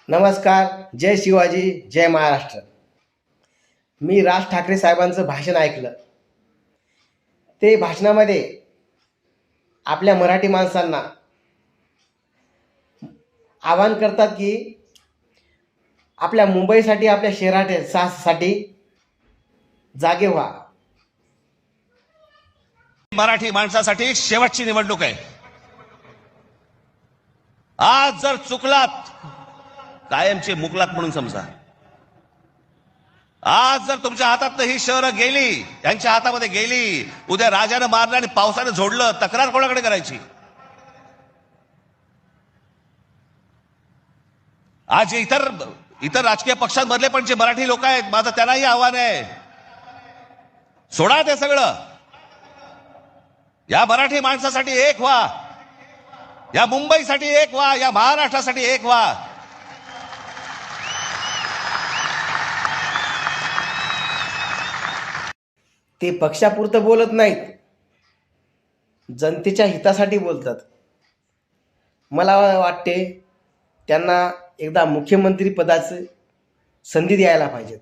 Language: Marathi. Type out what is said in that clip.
नमस्कार, जय शिवाजी, जय महाराष्ट्र. मी राज ठाकरे साहेबांचं भाषण ऐकलं. ते भाषणामध्ये आपल्या मराठी माणसांना आवाहन करतात की आपल्या मुंबईसाठी, आपल्या शहरासाठी जागे व्हा. मराठी माणसासाठी शेवटची निवडणूक आहे. आज जर चुकलात कायमचे मुकलात म्हणून समजा. आज जर तुमच्या हातात ही शहरं गेली, यांच्या हातामध्ये गेली, उद्या राजानं मारलं आणि पावसानं झोडलं, तक्रार कोणाकडे करायची? आज इतर राजकीय पक्षांमधले पण जे मराठी लोक आहेत, माझं त्यांनाही आव्हान आहे, सोडा ते सगळं. या मराठी माणसासाठी एक व्हा, या मुंबईसाठी एक व्हा, या महाराष्ट्रासाठी एक व्हा. ते पक्षापुरतं बोलत नाहीत, जनतेच्या हितासाठी बोलतात. मला वाटते त्यांना एकदा मुख्यमंत्री पदाची संधी द्यायला पाहिजे.